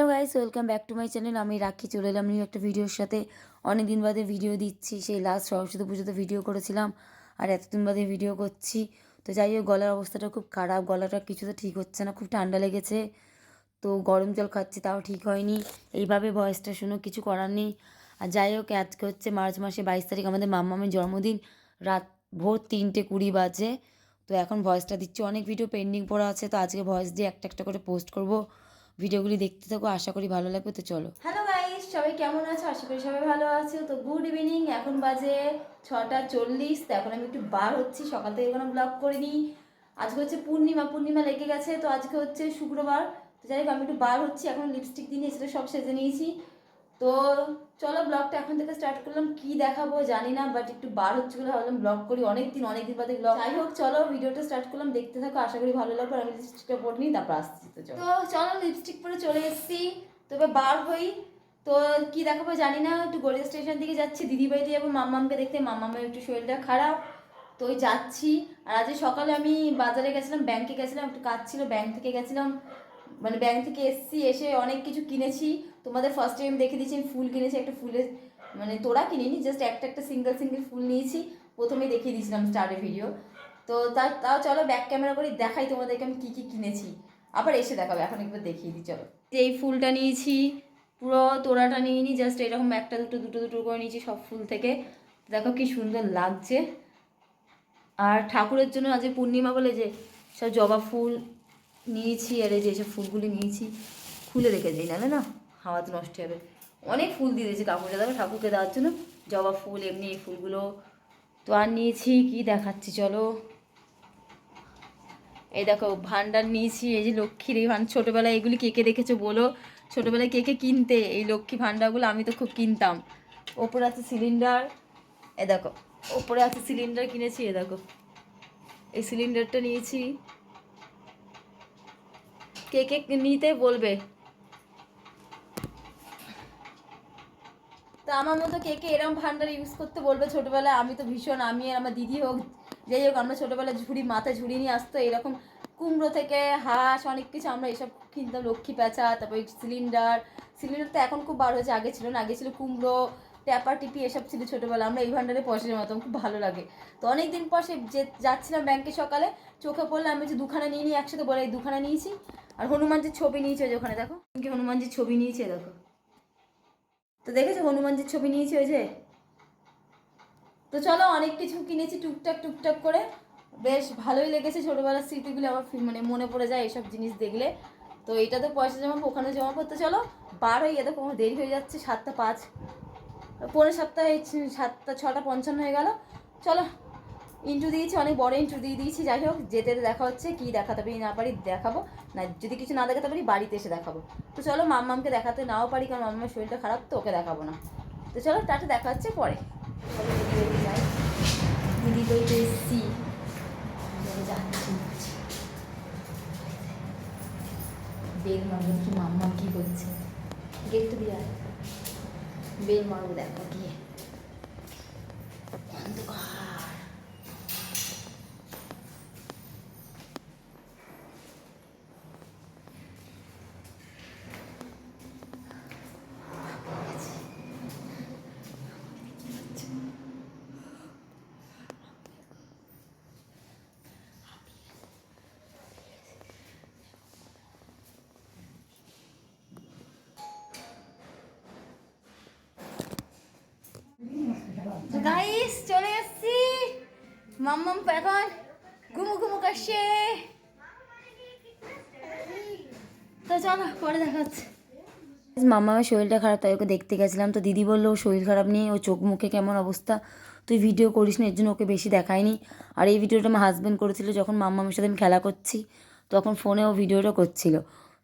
Hello guys, welcome back to my channel. আমি রাখি চলে এলাম নিউ একটা ভিডিওর সাথে। অনেক দিন বাদে ভিডিও দিচ্ছি। সেই লাস্ট সরস্বতী পুজোতে ভিডিও করেছিলাম আর এতদিন বাদে ভিডিও করছি। তো যাই হোক, গলার অবস্থাটা খুব খারাপ, গলাটা কিছুতে ঠিক হচ্ছে না, খুব ঠান্ডা লেগেছে। তো গরম জল খাচ্ছি, তাও ঠিক হয়নি। এইভাবে ভয়েসটা শুনো, কিছু করার নেই। আর যাই হোক, আজকে হচ্ছে মার্চ মাসে 22 তারিখ, আমাদের মাম্মামের জন্মদিন। রাত ভোর 3:20 বাজে। তো এখন ভয়েসটা দিচ্ছি, অনেক ভিডিও পেন্ডিং পড়া আছে, তো আজকে ভয়েস দিয়ে একটা একটা করে পোস্ট করব। ভিডিওগুলি দেখতে থাকো, আশা করি ভালো লাগবে। তো চলো। হ্যালো গাইস, সবাই কেমন আছো? আশা করি সবাই ভালো আছো। তো গুড ইভিনিং, এখন বাজে 6:40। তো এখন আমি একটু বার হচ্ছি, সকাল থেকে কোনো ব্লগ করিনি। আজকে হচ্ছে পূর্ণিমা, পূর্ণিমা লেগে গেছে। তো আজকে হচ্ছে শুক্রবার। তো যাই হোক, আমি একটু বার হচ্ছি, এখন লিপস্টিক দিয়ে সেটা সব সেজে নিয়েছি। তো চলো, ব্লগটা এখন থেকে স্টার্ট করলাম। কি দেখাবো জানি না, বাট একটু বার হচ্ছে বলে ভাবলাম ব্লগ করি। অনেকদিন বাদে ব্লগ। যাই হোক, চলো ভিডিওটা স্টার্ট করলাম, দেখতে থাকো, আশা করি ভালো লাগবে। আমি লিপস্টিকটা পরে নিই, তারপর আসছি। তো চলো, লিপস্টিক পরে চলে এসেছি। তো এবার বার হই। তো কি দেখাবো জানি না, একটু গড়িয়া স্টেশন দিকে যাচ্ছি, দিদি বাড়িতে যাবো মাম্মামকে দেখতে। মাম্মামের একটু শরীরটা খারাপ, তো ওই যাচ্ছি। আর আজ সকালে আমি বাজারে গেছিলাম, ব্যাংকে গেছিলাম, একটু কাজ ছিল, ব্যাংক থেকে গেছিলাম। মানে ব্যাংক থেকে এসছি, এসে অনেক কিছু কিনেছি। তোমাদের ফার্স্ট টাইম দেখে দিচ্ছি, আমি ফুল কিনেছি। একটা ফুলের মানে তোড়া কিনিনি, জাস্ট একটা একটা সিঙ্গেল সিঙ্গেল ফুল নিয়েছি। প্রথমেই দেখিয়ে দিয়েছিলাম স্টার্টের ভিডিও। তো তাও চলো ব্যাক ক্যামেরা করে দেখাই তোমাদেরকে আমি কী কী কিনেছি। আবার এসে দেখাবো, এখন একবার দেখিয়ে দিই চলো। এই ফুলটা নিয়েছি, পুরো তোড়াটা নিয়ে নিই, জাস্ট এরকম একটা দুটো দুটো দুটো করে নিয়েছি সব ফুল থেকে। দেখো কি সুন্দর লাগছে। আর ঠাকুরের জন্য আজ পূর্ণিমা বলে যে সব জবা ফুল নিয়েছি। আর এই যে সব ফুলগুলি নিয়েছি, খুলে রেখে দিই, নাহলে না হাওয়াতে নষ্ট হবে। অনেক ফুল দিয়ে দিয়েছি কাকুরে দেবে, ঠাকুরকে দেওয়ার জন্য জবা ফুল, এমনি এই ফুলগুলো। তো আর নিয়েছি কি দেখাচ্ছি চলো। এই দেখো ভান্ডার নিয়েছি, এই যে লক্ষ্মীর এই ভান্ডার। ছোটোবেলায় এগুলি কে কে দেখেছো বলো, ছোটোবেলায় কে কে কিনতে এই লক্ষ্মী ভান্ডারগুলো? আমি তো খুব কিনতাম। ওপরে আছে সিলিন্ডার, এ দেখো ওপরে আছে সিলিন্ডার কিনেছি। এ দেখো এই সিলিন্ডারটা নিয়েছি। কে কে নিতে বলবে। তো আমার মতো কে কে এরম ভান্ডার ইউজ করতে বলবে ছোটোবেলায়। আমি তো ভীষণ, আমি আর আমার দিদি হোক, যাই হোক, আমরা ছোটোবেলায় ঝুড়ি, মাথায় ঝুড়ি নিয়ে আসতো এরকম। কুমড়ো থেকে হাঁস, অনেক কিছু আমরা এসব কিনতাম। লক্ষ্মী প্যাঁচা, তারপর সিলিন্ডার। সিলিন্ডার তো এখন খুব বার হয়েছে, আগে ছিল না। আগে ছিল কুমড়ো, ট্যাপা টিপি, এসব ছিল ছোটোবেলা। আমরা এই ভান্ডারে পয়সা জমাতাম, খুব ভালো লাগে। তো অনেক দিন পর সে যে যাচ্ছিলাম ব্যাংকে সকালে, চোখে পড়লে আমি যে দুখানা নিয়ে নিই একসাথে, বলে এই দুখানা নিয়েছি। আর হনুমানজির ছবি নিয়েছে ওখানে, দেখো হনুমানজির ছবি নিয়েছে, দেখো। তো দেখেছো হনুমানজির ছবি নিয়েছি ওই যে। তো চলো, অনেক কিছু কিনেছি টুকটাক টুকটাক করে, বেশ ভালোই লেগেছে। ছোটোবেলার স্মৃতিগুলো আবার মানে মনে পড়ে যায় এসব জিনিস দেখলে। তো এটা তো পয়সা জমাবো, ওখানে জমা করতে চলো বার হয়ে যেতে। কোনো দেরি হয়ে যাচ্ছে, 7:05, পৌনে 7টা, 6:55 হয়ে গেল। চলো, ইন্টু দিয়েছি, অনেক বড় ইন্টু দিয়ে দিয়েছি। যাই হোক, যেতে দেখা হচ্ছে, কি দেখাতে পারি না পারি দেখাবো না, যদি কিছু না দেখাতে পারি বাড়িতে এসে দেখাবো। তো চলো, মাম্মামকে দেখাতে নাও পারি, কারণ মাম্মার শরীরটা খারাপ, তো ওকে দেখাবো না। তো চলো, টাটা, দেখা হচ্ছে পরে। দিদি বাড়িতে যাই, দিদি বাড়িতে এসছি, যাচ্ছি। বেল মারবো, কি মাম্মাম কি করছে, গেট তো দিয়ে বেল মারবো, দেখো গিয়ে অন্ধকার। গাইস, চলে এসছি। মাম্মাম এখন ঘুমু ঘুমু করছে। তো চলো, পরে দেখা হচ্ছে। মামার শরীরটা খারাপ, তাই ওকে দেখতে গেছিলাম। তো দিদি বললো ও শরীর খারাপ নিয়ে, ও চোখ মুখে কেমন অবস্থা, তুই ভিডিও করিস না, এর জন্য ওকে বেশি দেখায়নি। আর এই ভিডিওটা আমার হাজব্যান্ড করেছিল, যখন মাম্মামের সাথে আমি খেলা করছি, তখন ফোনে ও ভিডিওটা করছিল।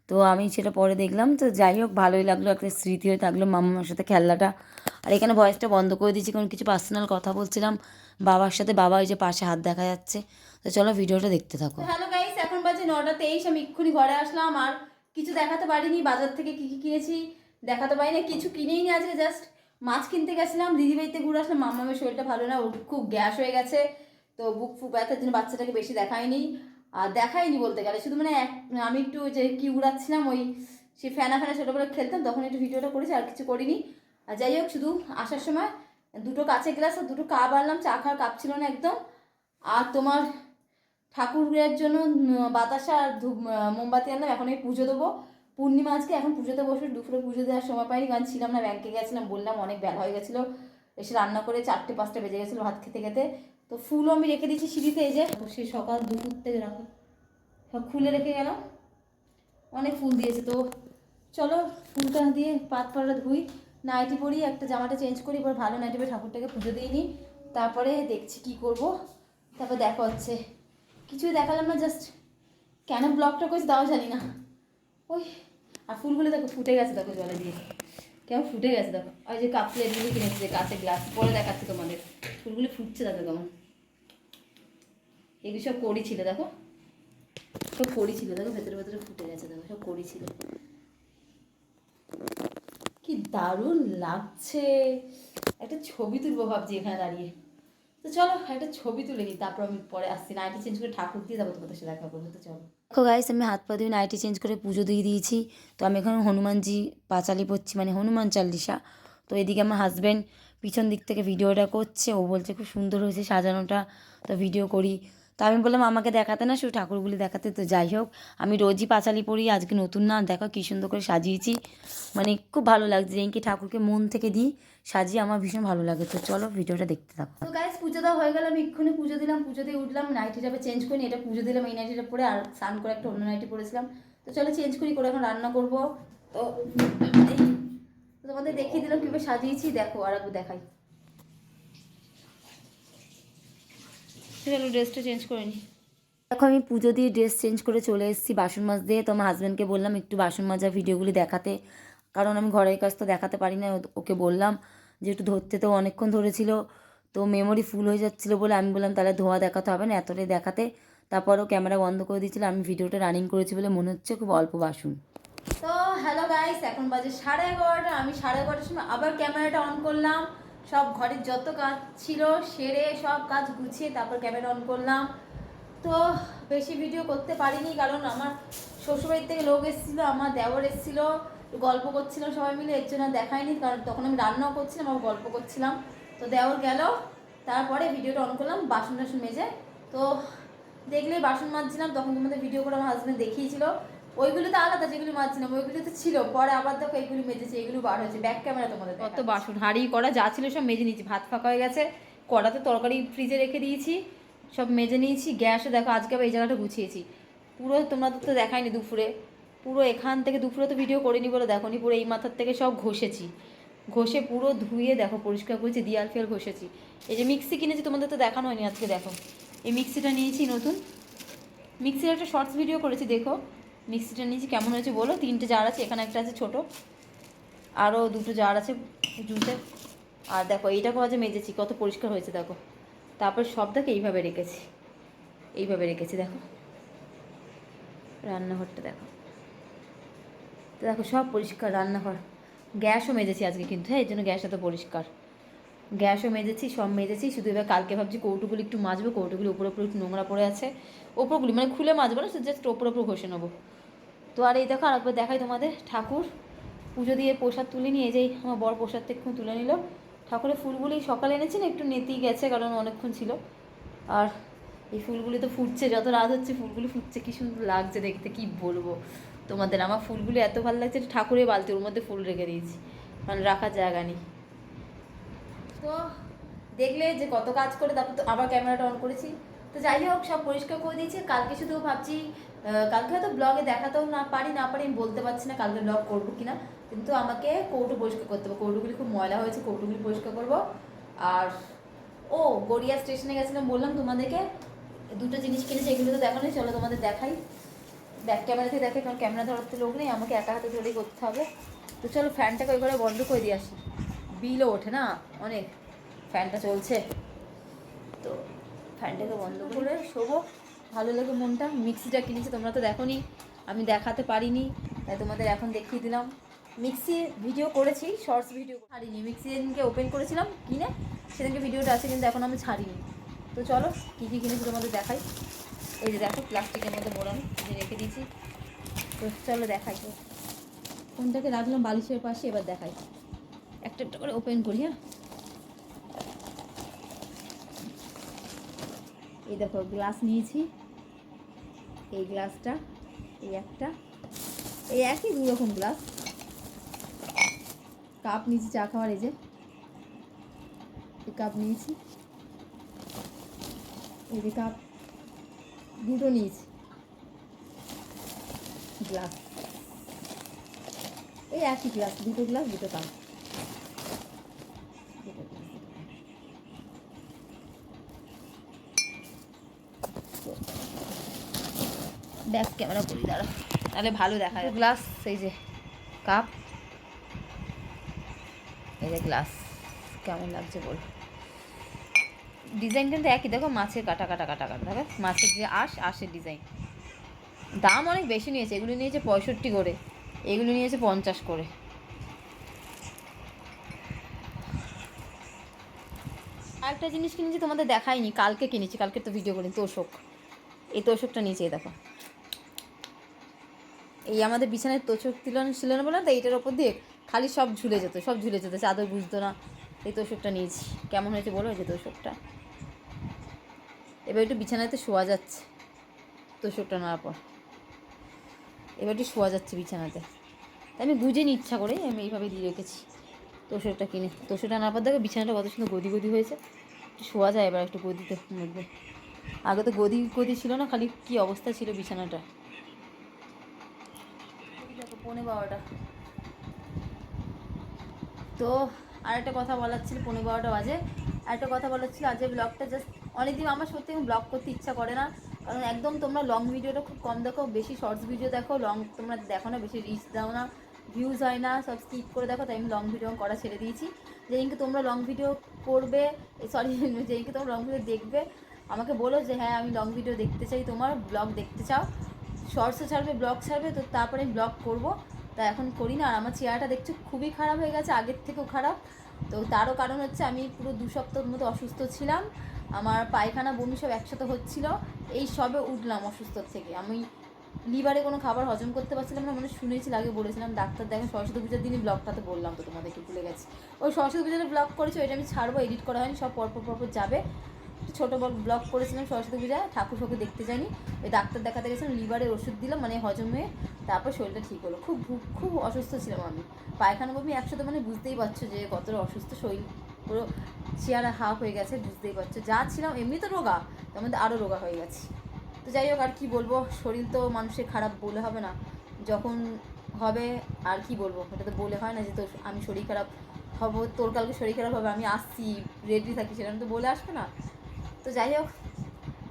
তো আমি সেটা পরে দেখলাম। তো যাই হোক, ভালোই লাগলো, একটা স্মৃতি হয়ে থাকলো মাম্মার সাথে খেলাটা। আর এখানে ভয়েসটা বন্ধ করে দিয়েছি, কারণ কিছু পার্সোনাল কথা বলছিলাম বাবার সাথে। বাবা ওই যে পাশে হাত দেখা যাচ্ছে। তো চলো, ভিডিওটা দেখতে থাকো। হ্যালো গাইস, এখন বাজে 9:23, আমি এক্ষুনি ঘরে আসলাম। আর কিছু দেখাতে পারিনি, বাজার থেকে কী কী কিনেছি দেখাতে পারি না, কিছু কিনেই নি আজকে। জাস্ট মাছ কিনতে গেছিলাম, দিদি বাড়িতে ঘুরে আসলাম। মাম্মামের শরীরটা ভালো না, ওর খুব গ্যাস হয়ে গেছে। তো বুক ফুক ব্যথার জন্য বাচ্চাটাকে বেশি দেখায়নি। আর দেখাইনি বলতে গেলে, শুধু মানে আমি একটু যে কি উড়াচ্ছিলাম, ওই সেই ফ্যানা ছোটোবেলা খেলতাম, তখন একটু ভিডিওটা করেছি, আর কিছু করিনি। আর যাই হোক, শুধু আসার সময় 2টো কাঁচের গ্লাস আর 2টো কাপ আনলাম, চা খাওয়ার কাপ ছিল না একদম। আর তোমার ঠাকুরের জন্য বাতাসা আর মোমবাতি আনলাম। এখন এই পুজো দেবো, পূর্ণিমা আজকে, এখন পুজোতে বসে। দুপুরে পুজো দেওয়ার সময় পাইনি, কারণ ছিলাম না, ব্যাংকে গেছিলাম, বললাম অনেক বেলা হয়ে গেছিলো, এসে রান্না করে 4টে-5টা বেজে গেছিলো ভাত খেতে খেতে। তো ফুলও আমি রেখে দিয়েছি সিঁড়িতে, এই যে সে সকাল দুপুর থেকে রাখো, সব খুলে রেখে গেলাম, অনেক ফুল দিয়েছে। তো চলো ফুলটা দিয়ে পাতটা ধুই, নাইটি পরি, একটা জামাটা চেঞ্জ করি, এবার ভালো নাইটি পরে ঠাকুরটাকে পুজো দিইনি, তারপরে দেখছি কি করব। তারপর দেখা হচ্ছে, কিছুই দেখালাম না, জাস্ট কেন ব্লগটা করছি তাও জানি না। ওই আর ফুলগুলো দেখো ফুটে গেছে, দেখো জলে দিয়ে কেমন ফুটে গেছে, দেখো। ওই যে কাপ প্লেটগুলি কিনেছি, যে কাঁচের গ্লাস, পরে দেখাচ্ছি তোমাদের, ফুলগুলি ফুটছে দেখো কেমন। এগুলি সব কড়ি ছিল, দেখো সব কড়ি ছিল, দেখো ভেতরে ভেতরে ফুটে গেছে, দেখো সব কড়ি ছিল। কি দারুণ লাগছে, একটা ছবি তুলবো ভাবছি এখানে দাঁড়িয়ে। তো চলো একটা ছবি তুলে নিই, তারপর আমি পরে আসছি, নাইটি চেঞ্জ করে ঠাকুর দিয়ে যাবো, তোমাদের সাথে দেখা করবো। তো চলো দেখো গাইস, আমি হাত পা দিয়ে নাইটি চেঞ্জ করে পুজো দিয়ে দিয়েছি। তো আমি এখন হনুমানজি পাঁচালি পড়ছি, মানে হনুমান চালিসা। তো এদিকে আমার হাজব্যান্ড পিছন দিক থেকে ভিডিওটা করছে, ও বলছে খুব সুন্দর হয়েছে সাজানোটা, তো ভিডিও করি। তো আমি বললাম আমাকে দেখাতে না, শুধু ঠাকুরগুলি দেখাতে। তো যাই হোক, আমি রোজই পাঁচালি পড়ি, আজকে নতুন না, দেখো কী সুন্দর করে সাজিয়েছি, মানে খুব ভালো লাগছে। যেইকে ঠাকুরকে মন থেকে দিই সাজিয়ে, আমার ভীষণ ভালো লাগে। তো চলো ভিডিওটা দেখতে থাকো। তো গাইস, পুজো দেওয়া হয়ে গেল, আমি এক্ষুনি পুজো দিলাম, পুজো দিয়ে উঠলাম, নাইটিটা চেঞ্জ করি, এটা পুজো দিলাম, এই নাইটিটা পরে, আর স্নান করে একটা অন্য নাইটি পরেছিলাম। তো চলো চেঞ্জ করি, করে এখন রান্না করবো। তো তোমাদের দেখিয়ে দিলাম কীভাবে সাজিয়েছি, দেখো আর একটু দেখাই। চলো ড্রেসটা চেঞ্জ করে নিই। দেখো আমি পুজো দিয়ে ড্রেস চেঞ্জ করে চলে এসেছি বাসন মাজ দিয়ে। তো আমার হাজব্যান্ডকে বললাম একটু বাসন মাজা ভিডিওগুলি দেখাতে, কারণ আমি ঘরের কাজ তো দেখাতে পারি না। ওকে বললাম যে একটু ধরতে, তো অনেকক্ষণ ধরেছিল, তো মেমোরি ফুল হয়ে যাচ্ছিলো বলে আমি বললাম তাহলে ধোয়া দেখাতে হবে না, এতটাই দেখাতে। তারপরও ক্যামেরা বন্ধ করে দিয়েছিল, আমি ভিডিওটা রানিং করেছি বলে মনে হচ্ছে খুব অল্প বাসন। তো হ্যালো গাইস, এখন বাজে 11:30, আমি 11:30 সময় আবার ক্যামেরাটা অন করলাম, সব ঘরের যত কাজ ছিল সেরে সব কাজ গুছিয়ে তারপর ক্যামেরা অন করলাম। তো বেশি ভিডিও করতে পারিনি, কারণ আমার শ্বশুরবাড়ির থেকে লোক এসেছিলো, আমার দেওর এসেছিলো, গল্প করছিলাম সবাই মিলে, এর জন্য দেখাইনি, কারণ তখন আমি রান্নাও করছিলাম আর গল্প করছিলাম। তো দেওর গেল, তারপরে ভিডিওটা অন করলাম, বাসন টাসন মেজে। তো দেখলেই বাসন মাজছিলাম, তখন তোমাদের ভিডিও করে আমার হাজব্যান্ড দেখিয়েছিল। ওইগুলো তো আলাদা, যেগুলো মাজছিলাম ওইগুলো তো ছিল, পরে আবার দেখো এইগুলো মেজেছে, এগুলো বার হয়েছে, ব্যাক ক্যামেরা তোমাদের। কত বাসন হাঁড়ি করা যা ছিল সব মেজে নিয়েছি, ভাত ফাঁকা হয়ে গেছে, কড়াতে তরকারি ফ্রিজে রেখে দিয়েছি, সব মেজে নিয়েছি। গ্যাসও দেখো আজকে আবার এই জায়গাটা গুছিয়েছি পুরো, তোমাদের তো দেখায়নি দুপুরে, পুরো এখান থেকে দুপুরে তো ভিডিও করিনি বলে দেখো নি, পুরো এই মাথার থেকে সব ঘষেছি, ঘষে পুরো ধুয়ে দেখো পরিষ্কার করেছি, দিয়াল ফেল ঘষেছি। এই যে মিক্সি কিনেছি, তোমাদের তো দেখানো হয়নি, আজকে দেখো এই মিক্সিটা নিয়েছি নতুন, মিক্সির একটা শর্টস ভিডিও করেছি, দেখো মিক্সিটা নিয়েছি, কেমন হয়েছে বলো। 3টে জার আছে, এখানে একটা আছে ছোটো, আরও 2টো জার আছে জুসের। আর দেখো এইটাকেও আজ মেজেছি, কত পরিষ্কার হয়েছে দেখো। তারপর সব দেখো এইভাবে রেখেছি, এইভাবে রেখেছি দেখো। রান্নাঘরটা দেখো, তো দেখো সব পরিষ্কার রান্নাঘর। গ্যাসও মেজেছি আজকে কিন্তু, হ্যাঁ, এই জন্য গ্যাসটা তো পরিষ্কার, গ্যাসও মেজেছি, সব মেজেছি। শুধু এবার কালকে ভাবছি কৌটোগুলি একটু মাজবো, কৌটোগুলি উপরে উপরে একটু নোংরা পড়ে আছে, ওপরগুলি মানে খুলে মাজবো না, জাস্ট ওপর ওপর ঘষে নেবো। তো আর এই দেখো আরেকবার দেখাই তোমাদের, ঠাকুর পুজো দিয়ে প্রসাদ তুলে নিয়ে, যেই আমার বড় প্রসাদ থেকে তুলে নিল। ঠাকুরের ফুলগুলি সকালে এনেছি না, একটু নেতিয়ে গেছে কারণ অনেকক্ষণ ছিল। আর এই ফুলগুলি তো ফুটছে, যত রাত হচ্ছে ফুলগুলি ফুটছে, কী সুন্দর লাগছে দেখতে, কি বলবো তোমাদের। আমার ফুলগুলি এত ভালো লাগছে, ঠাকুরের বালতি ওর মধ্যে ফুল রেখে দিয়েছি, মানে রাখার জায়গা নেই। তো দেখলে যে কত কাজ করে, তারপর তো আবার ক্যামেরাটা অন করেছি। তো যাই হোক সব পরিষ্কার করে দিয়েছি। কালকে শুধু ভাবছি, কালকে হয়তো ব্লগে দেখাতেও না পারি আমি বলতে পারছি না কালকে ব্লগ করবো কিনা, কিন্তু আমাকে কৌটো পরিষ্কার করতে হবে, কৌটোগুলি খুব ময়লা হয়েছে, কৌটোগুলি পরিষ্কার করবো। আর ও গড়িয়া স্টেশনে গেছিলাম, বললাম তোমাদেরকে 2টো জিনিস কিনেছি, এগুলো তো দেখানোই, চলো তোমাদের দেখাই, ব্যাক ক্যামেরা থেকে দেখাই, কারণ ক্যামেরা ধরাতে লোক নেই, আমাকে একা হাতে ধরেই করতে হবে। তো চলো ফ্যানটাকে ওই ঘরে বন্ধ করে দিয়ে আসি, বিলও ওঠে না অনেক, ফ্যানটা চলছে, তো ফ্যানটাকে বন্ধ করে শোবো, ভালো লাগে মনটা। মিক্সিটা কিনেছি, তোমরা তো দেখোনি, আমি দেখাতে পারিনি, তাই তোমাদের এখন দেখিয়ে দিলাম। মিক্সি ভিডিও করেছি, শর্টস ভিডিও ছাড়িনি, মিক্সি যেদিনকে ওপেন করেছিলাম কিনে সেদিনকে ভিডিওটা আছে, কিন্তু এখন আমি ছাড়িনি। তো চলো কী কী কিনেছি তোমাদের দেখাই। এই যে দেখো প্লাস্টিকের মধ্যে মোড়ানো যে রেখে দিয়েছি, তো চলো দেখাই। তো ফোনটাকে রাখলাম বালিশের পাশে, এবার দেখাই, একটা একটা করে ওপেন করি। হ্যাঁ, এই দেখো গ্লাস নিয়েছি, এই গ্লাসটা, এই একটা, এই একই 2 রকম গ্লাস। কাপ নিয়েছি চা খাওয়ার, এই যে কাপ নিয়েছি, এই যে কাপ 2টো নিয়েছি, গ্লাস এই একই গ্লাস, 2টো গ্লাস 2টো কাপ, ব্যাক ক্যামেরা করি দাঁড়া, তাহলে ভালো দেখা যায়। গ্লাস, এই যে কাপ, এই যে গ্লাস, কেমন লাগছে বল? ডিজাইন কিন্তু একই, দেখো মাছের কাটা কাটা কাটা কাটা, দেখো মাছের যে আঁশের ডিজাইন। দাম অনেক বেশি নিয়েছে, এগুলো নিয়েছে 65 করে, এগুলো নিয়েছে 50 করে। আরেকটা জিনিস কিনেছি, তোমাদের দেখাইনি, কালকে কিনেছি, কালকে তো ভিডিও করিনি, তোষক। এই তোষকটা নিয়েছি, এই দেখো, এই আমাদের বিছানায় তোষক ছিল না বলে, তো এইটার ওপর দিয়ে খালি সব ঝুলে যেত, চাদর বুঝতো না। এই তোষকটা নিয়েছি, কেমন হয়েছে বলো? এই যে তোষকটা, এবার একটু বিছানাতে শোয়া যাচ্ছে, তোষকটা নেওয়ার পর এবার একটু শোয়া যাচ্ছে বিছানাতে, তাই আমি গুজে নি ইচ্ছা করে, আমি এইভাবে দিয়ে রেখেছি তোষকটা কিনে। তোষকটা নেওয়ার পর দেখো বিছানাটা কত সুন্দর গদি গদি হয়েছে, শোয়া যায় এবার একটু গদিতে মধ্যে। আগে তো গদি গদি ছিল না, খালি কী অবস্থা ছিল বিছানাটা। দেখো 12:15, তো আরেকটা কথা বলার ছিল, 12:15 বাজে, আরেকটা কথা বলার ছিল। আজকে ব্লগটা জাস্ট, অনেকদিন আমার সত্যি ব্লগ করতে ইচ্ছা করে না, কারণ একদম তোমরা লং ভিডিওটা খুব কম দেখো, বেশি শর্টস ভিডিও দেখো, লং তোমরা দেখো না, বেশি রিচ দাও না, ভিউজ হয় না, সব স্কিপ করে দেখো, তাই আমি লং ভিডিও করা ছেড়ে দিয়েছি। যেদিনকে তোমরা লং ভিডিও করবে, সরি যেদিনকে তোমরা লং ভিডিও দেখবে, আমাকে বলো যে হ্যাঁ আমি লং ভিডিও দেখতে চাই, তোমার ব্লগ দেখতে চাও, শর্টসও ছাড়বে, ব্লগ ছাড়বে, তো তারপরে আমি ব্লগ করবো। তা এখন করি না। আর আমার চেহারাটা দেখছো খুবই খারাপ হয়ে গেছে, আগের থেকেও খারাপ। তো তারও কারণ হচ্ছে আমি পুরো 2 সপ্তাহের মতো অসুস্থ ছিলাম, আমার পায়খানা বমি সব একসাথে হচ্ছিল, এই সবে উঠলাম অসুস্থ থেকে। আমি লিভারে কোনো খাবার হজম করতে পারছিলাম না, মানে শুনেছিল, আগে বলেছিলাম ডাক্তার দেখেন, সরস্বতী পূজার দিনই ব্লগটাতে বললাম, তো তোমাদেরকে ভুলে গেছি। ওই সরস্বতী পূজার ব্লগ করেছি, ওইটা আমি ছাড়বো, এডিট করা হয়নি, সব পরপর যাবে। ছোটো ব্লগ করেছিলাম সরস্বতী পূজায়, ঠাকুর দেখতে যাইনি, ওই ডাক্তার দেখাতে গেছিলাম, লিভারের ওষুধ দিলাম, মানে হজম হয়ে তারপর শরীরটা ঠিক হলো। খুব অসুস্থ ছিলাম আমি, পায়খানা বমি একসাথে, মানে বুঝতেই পারছো যে কতটা অসুস্থ, শরীর পুরো চেহারা হাফ হয়ে গেছে, বুঝতেই পারছো। যা ছিলাম এমনি তো রোগা, তার মধ্যে আরও রোগা হয়ে গেছে। তো যাই হোক, আর কি বলবো, শরীর তো মানুষের খারাপ বলে হবে না, যখন হবে আর কি বলবো, এটা তো বলে হয় না যে তোর আমি শরীর খারাপ হব, তোর কালকে শরীর খারাপ হবে, আমি আসছি রেডি থাকি, সেটা তো বলে আসবে না। তো যাই হোক,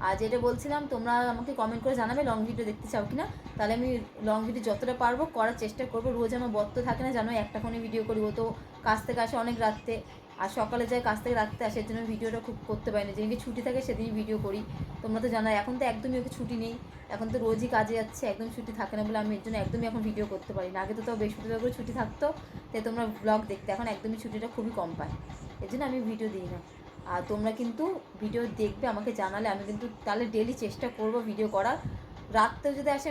আর যেটা বলছিলাম, তোমরা আমাকে কমেন্ট করে জানাবে লং ভিডিও দেখতে চাও কি না, তাহলে আমি লং ভিডিও যতটা পারবো করার চেষ্টা করবো। রোজ আমার বর তো থাকে না, জানো, একটা ফোনে ভিডিও করি, ও তো কাজ থেকে আসে অনেক রাত্রে, আর সকালে যায় কাজ থেকে রাত্রে আসে, এর জন্য ভিডিওটা খুব করতে পারি না, যেদিনকে ছুটি থাকে সেদিনই ভিডিও করি। তোমরা তো জানো এখন তো একদমই ওকে ছুটি নেই, এখন তো রোজই কাজে যাচ্ছে, একদম ছুটি থাকে না বলে আমি এর জন্য একদমই এখন ভিডিও করতে পারি না। আগে তো বৃহস্পতিবার করে ছুটি থাকতো, তাই তোমরা ব্লগ দেখতে, এখন একদমই ছুটিটা খুবই কম পাই, এর জন্য আমি ভিডিও দিই না। আর তোমরা কিন্তু ভিডিও দেখবে, আমাকে জানালে আমি কিন্তু তাহলে ডেলি চেষ্টা করব ভিডিও করার। রাত্রে যদি আসে,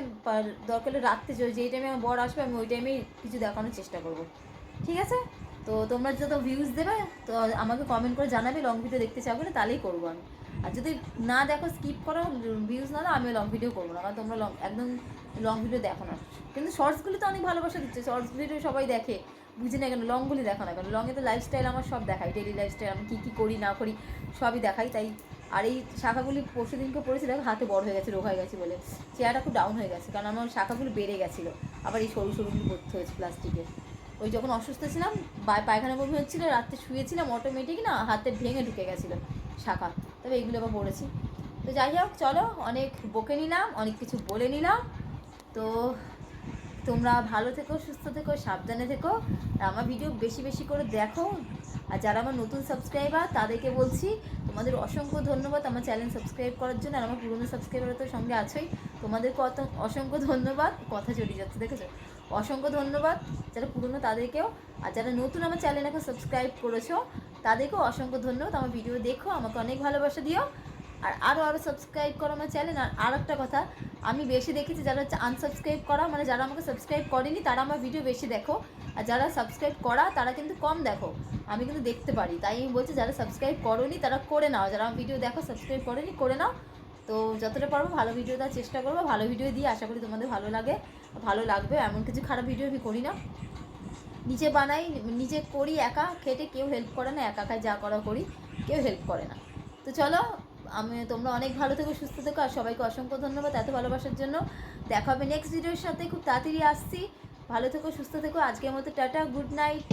দরকার হলে রাত্রে যেই টাইমে আমার বর আসবে, আমি ওই টাইমেই কিছু দেখানোর চেষ্টা করব, ঠিক আছে? তো তোমরা যত ভিউজ দেবে, তো আমাকে কমেন্ট করে জানাবে লং ভিডিও দেখতে চাও না, তাহলেই করবো আমি। আর যদি না দেখো, স্কিপ করো, ভিউজ না দাও, আমি লং ভিডিও করবো না, কারণ তোমরা একদম লং ভিডিও দেখো না। কিন্তু শর্টসগুলি তো অনেক ভালোবাসা দিচ্ছে, শর্টস ভিডিও সবাই দেখে, বুঝি না কেন লংগুলি দেখো না কেন? লংয়ে তো লাইফস্টাইল আমার সব দেখাই, ডেলি লাইফস্টাইল আমি কী করি না করি সবই দেখাই। তাই আর এই শাখাগুলি পরশু দিনকে পড়েছি, দেখো হাতে বড় হয়ে গেছে, রোগ হয়ে গেছে বলে চেহারাটা খুব ডাউন হয়ে গেছে, কারণ আমার শাখাগুলো বেড়ে গেছিলো, আবার এই সরুগুলি করতে হয়েছে প্লাস্টিকের। ওই যখন অসুস্থ ছিলাম, পায়খানা বমি হচ্ছিলো, রাত্রে শুয়েছিলাম, অটোমেটিক না হাতে ভেঙে ঢুকে গেছিলো শাখা, তবে এইগুলো আবার পড়েছি। তো যাই হোক, চলো, অনেক বকে নিলাম, অনেক কিছু বলে নিলাম। তো তোমরা ভালো থেকো, সুস্থ থেকো, সাবধানে থেকো, আর আমার ভিডিও বেশি বেশি করে দেখো। আর যারা আমার নতুন সাবস্ক্রাইবার, তাদেরকে বলছি তোমাদের অসংখ্য ধন্যবাদ আমার চ্যানেল সাবস্ক্রাইব করার জন্য। আর আমার পুরনো সাবস্ক্রাইবার তো সঙ্গে আছেই, তোমাদেরকে অসংখ্য ধন্যবাদ। কথা চলে যাচ্ছে, দেখেছো? অসংখ্য ধন্যবাদ যারা পুরনো, তাদেরকেও। আর যারা নতুন আমার চ্যানেল এখন সাবস্ক্রাইব করেছো, তাদেরকেও অসংখ্য ধন্যবাদ। আমার ভিডিও দেখো, আমাকে অনেক ভালোবাসা দিও। আর আরও সাবস্ক্রাইব করো আমার চ্যানেল। আর একটা কথা, আমি বেশি দেখেছি যারা হচ্ছে আনসাবস্ক্রাইব করা, মানে যারা আমাকে সাবস্ক্রাইব করেনি তারা আমার ভিডিও বেশি দেখো, আর যারা সাবস্ক্রাইব করা তারা কিন্তু কম দেখো। আমি কিন্তু দেখতে পারি, তাই আমি বলছি যারা সাবস্ক্রাইব করোনি তারা করে নাও, যারা আমার ভিডিও দেখো সাবস্ক্রাইব করেনি করে নাও। তো যতটা পারবো ভালো ভিডিও দেওয়ার চেষ্টা করবো, ভালো ভিডিও দিয়ে আশা করি তোমাদের ভালো লাগবে। এমন কিছু খারাপ ভিডিও আমি করি না, নিজে বানাই, নিজে করি, একা খেটে, কেউ হেল্প করে না, একা যা করা করি, কেউ হেল্প করে না। তো চলো, তোমরা অনেক ভালো থেকো, সুস্থ থেকো, আর সবাইকে অসংখ্য ধন্যবাদ এত ভালোবাসার জন্য। দেখা হবে নেক্সট ভিডিওর সাথে, খুব তাড়াতাড়ি আসছি। ভালো থেকো, সুস্থ থেকো, আজকের মতো টাটা, গুড নাইট।